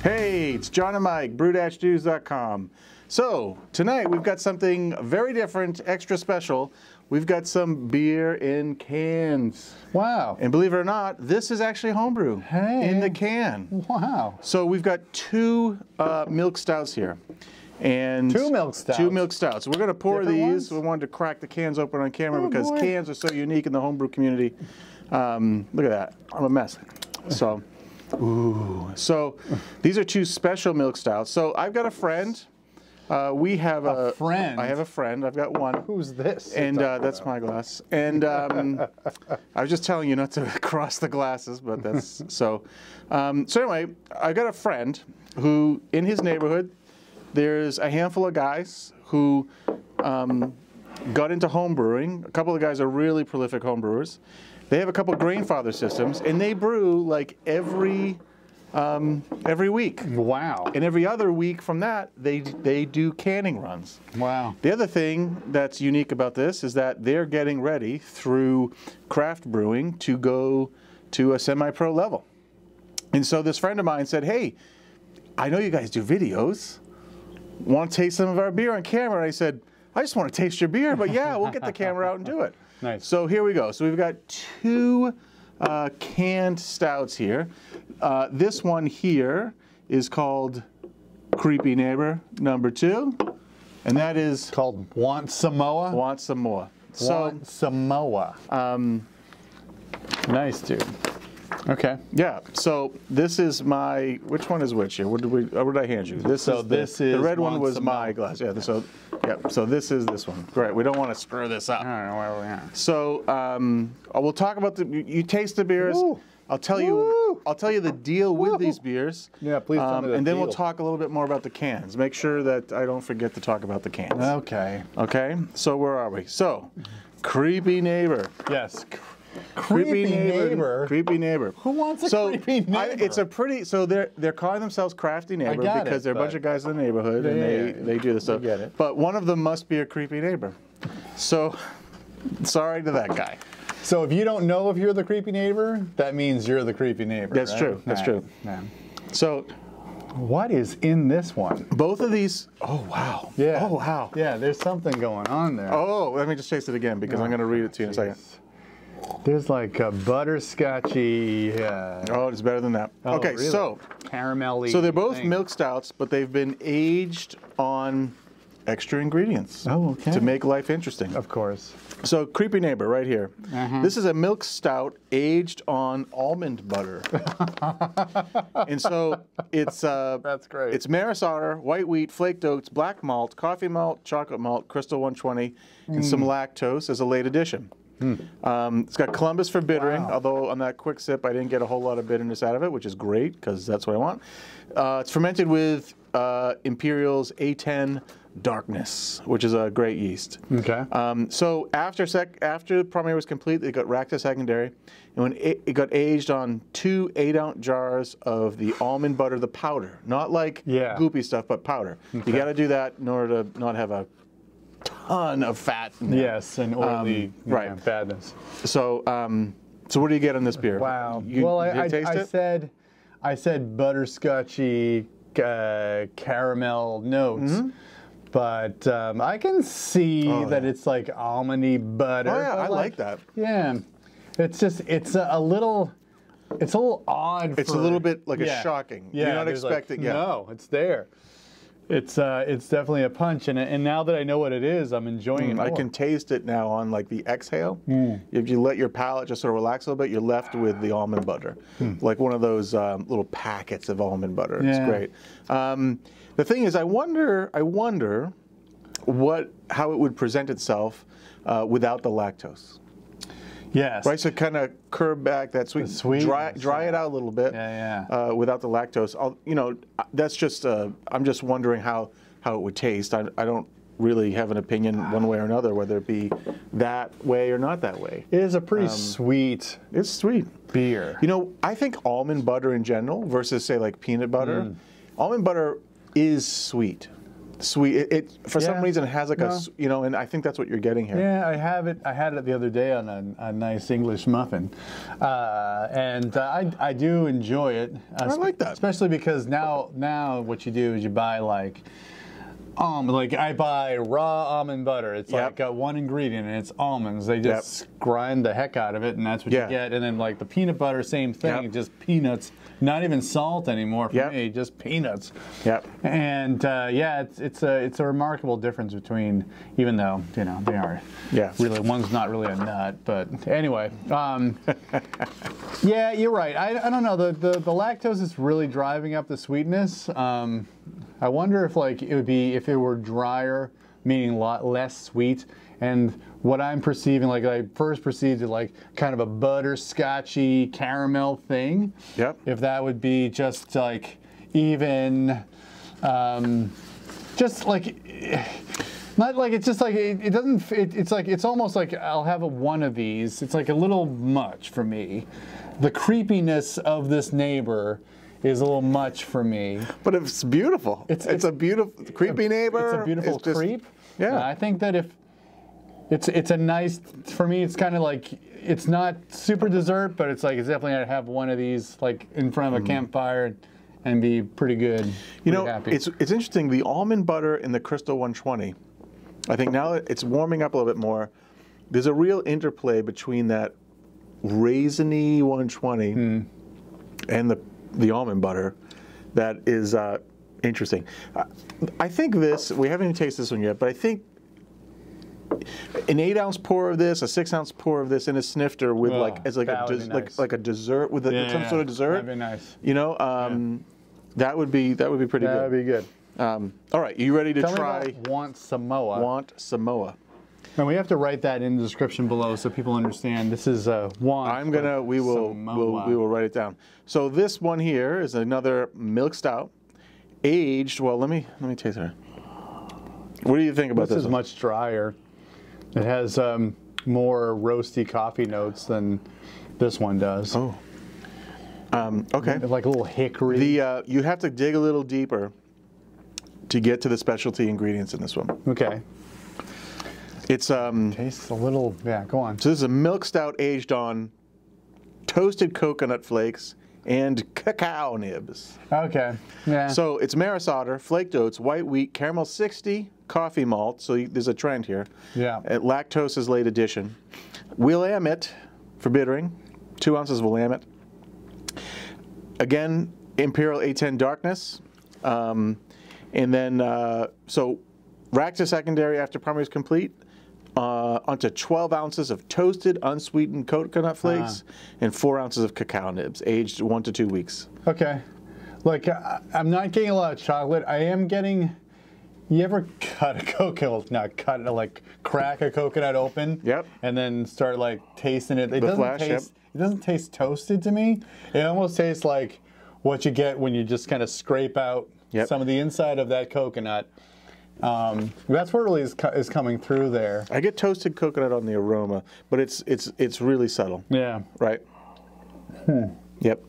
Hey, it's John and Mike, brew-dudes.com. So, tonight we've got something very different, extra special. We've got some beer in cans. Wow. And believe it or not, this is actually homebrew in the can. Wow. So we've got two milk stouts here. And two milk stouts? Two milk stouts. We're going to pour Different these. ones? We wanted to crack the cans open on camera because boy. cans are so unique in the homebrew community. Look at that. I'm a mess. So, ooh. So these are two special milk stouts. So I've got a friend. We have a friend. I have a friend. I've got one. Who's this? And that's my glass. And I was just telling you not to cross the glasses, but that's so. So anyway, I got a friend who, in his neighborhood, there's a handful of guys who got into home brewing. A couple of guys are really prolific home brewers. They have a couple of grainfather systems, and they brew like every week. Wow. And every other week from that, they do canning runs. Wow. The other thing that's unique about this is that they're getting ready through craft brewing to go to a semi-pro level. And so this friend of mine said, hey, I know you guys do videos. Want to taste some of our beer on camera? And I said, I just want to taste your beer, but yeah, we'll get the camera out and do it. Nice. So here we go. So we've got two canned stouts here. This one here is called Creepy Neighbor #2, and that is Called Want Samoa? Want Some More. Want Samoa. Nice, dude. Okay. Yeah, so this is my, which one is which here? What did I hand you? This So is this the is red one Want was Some my More. glass. Yeah, so this is this one. Great, we don't want to screw this up. I don't know where we are. So we'll talk about you taste the beers. Woo. I'll tell you the deal with these beers. Yeah, please tell me the and then we'll deal. talk a little bit more about the cans. Make sure that I don't forget to talk about the cans. Okay. Okay, so where are we? So, Creepy Neighbor. Yes. Creepy neighbor. Creepy Neighbor. Who wants a creepy neighbor? It's a pretty. So they're calling themselves Crafty Neighbor got because it, they're a bunch but- of guys in the neighborhood and Yeah, they do this stuff. I get it. But one of them must be a creepy neighbor. So, sorry to that guy. So if you don't know if you're the creepy neighbor, that means you're the creepy neighbor. That's right? true. That's true. Yeah. So What is in this one? both of these. Oh wow. Yeah. Oh wow. Yeah, there's something going on there. Oh, let me just taste it again because I'm going to read it to you in a second. There's like a butterscotchy. Oh, it's better than that. Oh, Okay, really? so Caramelly. they're both thing. milk stouts, but they've been aged on extra ingredients. Oh, okay. To make life interesting. Of course. So, Creepy Neighbor right here. This is a milk stout aged on almond butter. And so it's That's great. It's Maris Otter, white wheat, flaked oats, black malt, coffee malt, chocolate malt, crystal 120, and some lactose as a late addition. It's got Columbus for bittering, Wow. although on that quick sip I didn't get a whole lot of bitterness out of it, which is great because that's what I want. It's fermented with Imperial's A10 Darkness, which is a great yeast. Okay. So after primary was complete, it got racked to secondary, and when it got aged on 2 8-ounce jars of the almond butter, the powder, not like goopy stuff, but powder. You got to do that in order to not have a ton of fat in there. Yes, and oily right. badness. So, so what do you get on this beer? Wow. You, Well, did you taste it? I said butterscotchy caramel notes. But I can see that it's like almondy butter. Oh yeah, but I like that. Yeah, it's a little odd. It's a little bit like a shocking. Yeah, You're not there's expecting. Like, no, it's there. It's definitely a punch, and now that I know what it is, I'm enjoying it more. I can taste it now on like the exhale. If you let your palate just sort of relax a little bit, you're left with the almond butter, like one of those little packets of almond butter. It's great. The thing is, I wonder how it would present itself without the lactose. Yes. Right, so kind of curb back that sweet, dry it out a little bit. Without the lactose. That's just. I'm just wondering how it would taste. I don't really have an opinion one way or another whether it be that way or not that way. It is a pretty sweet. It's sweet beer. I think almond butter in general versus say like peanut butter. Almond butter is sweet. sweet. It for some Yeah. reason it has like No. you know, and I think that's what you're getting here. Yeah, I have it. I had it the other day on a nice English muffin, and I do enjoy it. I like that, especially because now what you do is you buy like I buy raw almond butter. It's like got one ingredient and it's almonds. They just grind the heck out of it, and that's what you get. And then like the peanut butter, same thing. Just peanuts, not even salt anymore for me. Just peanuts. Yep. And it's a remarkable difference between, even though they are really, one's not really a nut, but anyway. Yeah, you're right. I don't know. The lactose is really driving up the sweetness. I wonder if it would be if it were drier, meaning a lot less sweet. And what I'm perceiving, I first perceived it like kind of a butterscotchy caramel thing. Yep. If that would be just like even, just like. Not like it's just like it doesn't. It's almost like I'll have one of these. It's like a little much for me. The creepiness of this neighbor is a little much for me. But it's beautiful. It's a beautiful creepy neighbor. It's a beautiful creep. Yeah. And I think that if it's a nice, for me, it's kind of like, it's not super dessert, but it's definitely I'd have one of these like in front of a campfire and be pretty good. Happy. It's interesting. The almond butter in the Crystal 120. I think now that it's warming up a little bit more, there's a real interplay between that raisiny 120 and the almond butter that is interesting. I think we haven't even tasted this one yet, but I think an 8-ounce pour of this, a 6-ounce pour of this in a snifter with like a dessert with some sort of dessert. That'd be nice. That would be pretty good. That'd be good. All right, you ready to try? Me about Want Samoa. Want Samoa. And we have to write that in the description below so people understand. This is Want. We will write it down. So this one here is another milk stout, aged. Well, let me taste it. What do you think about this? This is much drier. It has more roasty coffee notes than this one does. Oh. Okay. Like a little hickory. You have to dig a little deeper to get to the specialty ingredients in this one. Okay. It's tastes a little. Yeah, go on. So this is a milk stout aged on toasted coconut flakes and cacao nibs. Okay. Yeah. So it's maris otter, flaked oats, white wheat, caramel 60, coffee malt. So there's a trend here. Yeah. Lactose is late addition. Willamette for bittering, 2 ounces of Willamette. Again, Imperial A10 darkness. And then, so rack to secondary after primary is complete. Onto 12 ounces of toasted, unsweetened coconut flakes and 4 ounces of cacao nibs, aged 1 to 2 weeks. Okay. I'm not getting a lot of chocolate. I am getting. You ever cut a coconut? Not cut it, crack a coconut open. Yep. And then start tasting it. It doesn't taste toasted to me. It almost tastes like what you get when you just kind of scrape out some of the inside of that coconut. That's what really is coming through there. I get toasted coconut on the aroma, but it's really subtle. Yeah. Right. Yep.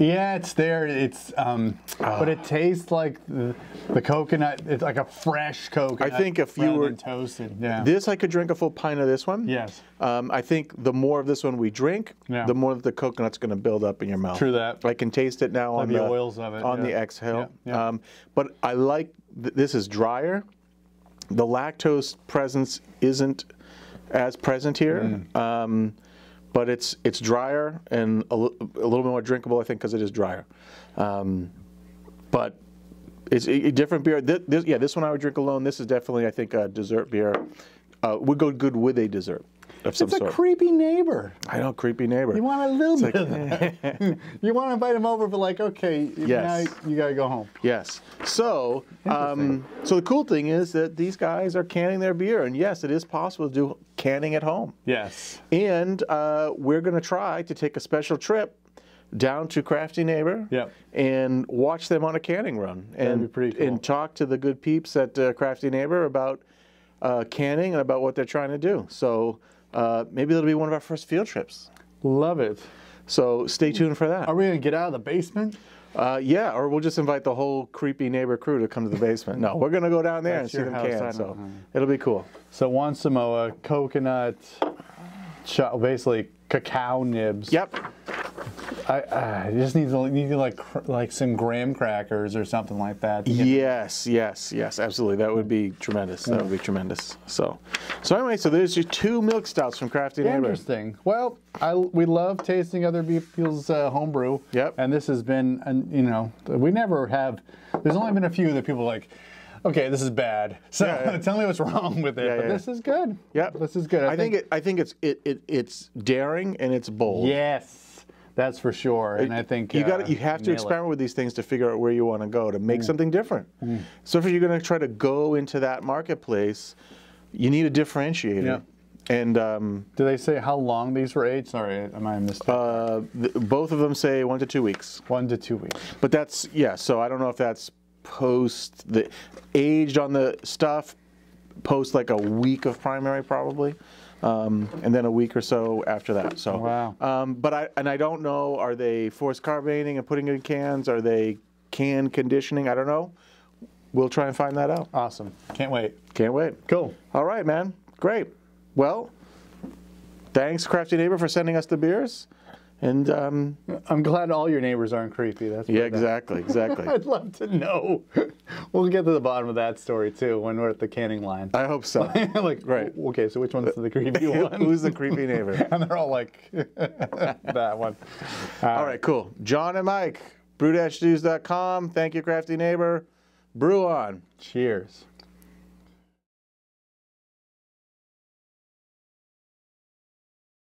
Yeah, it's there. It's but it tastes like the coconut. It's like a fresh coconut. I think if you were toasted, this, I could drink a full pint of this one. Yes. I think the more of this one we drink, the more that the coconut's going to build up in your mouth. True that. I can taste it now on the oils of it on the exhale. Yeah. But I like this is drier. The lactose presence isn't as present here. But it's drier and a little bit more drinkable, I think, because it is drier. But it's a different beer. This one I would drink alone. This is definitely, I think, a dessert beer. Would go good with a dessert of some sort. It's a creepy neighbor. I know, creepy neighbor. You want a little bit of that. You want to invite him over, but okay, now you got to go home. Yes. So, so the cool thing is that these guys are canning their beer, and yes, it is possible to do canning at home. Yes. And we're going to try to take a special trip down to Crafty Neighbor and watch them on a canning run. That'd be pretty cool. And talk to the good peeps at Crafty Neighbor about canning and about what they're trying to do. So maybe that'll be one of our first field trips. Love it. So stay tuned for that. Are we going to get out of the basement? Yeah, or we'll just invite the whole creepy neighbor crew to come to the basement. No, we're gonna go down there and see them can. So it'll be cool. So one Samoa, coconut, basically cacao nibs. Yep. I just need like some graham crackers or something like that. Yes, absolutely. That would be tremendous. That would be tremendous. So anyway, so there's your 2 milk stouts from Crafty Neighbor. Interesting. Well, we love tasting other people's homebrew. Yep. And this has been, we never have. There's only been a few that people are like, okay, this is bad. So tell me what's wrong with it. But this is good. Yep. This is good. I think it's daring and it's bold. Yes. That's for sure, and I think you have to experiment with these things to figure out where you want to go to make something different. So if you're going to try to go into that marketplace, you need a differentiator. Yeah. And do they say how long these were aged? Sorry, am I mistaken? Both of them say 1 to 2 weeks. 1 to 2 weeks. But that's So I don't know if that's aged on the stuff, post like a week of primary probably. And then a week or so after that. So, wow. But I don't know. Are they forced carbonating and putting it in cans? Are they can conditioning? I don't know. We'll try and find that out. Awesome. Can't wait. Can't wait. Cool. All right, man. Great. Well, thanks, Crafty Neighbor, for sending us the beers. And I'm glad all your neighbors aren't creepy. That's exactly. I'd love to know. We'll get to the bottom of that story too when we're at the canning line. I hope so. Right. Okay, so which one's the creepy one? Who's the creepy neighbor? And they're all like, that one. All right, cool. John and Mike, brew-dudes.com. Thank you, Crafty Neighbor. Brew on. Cheers.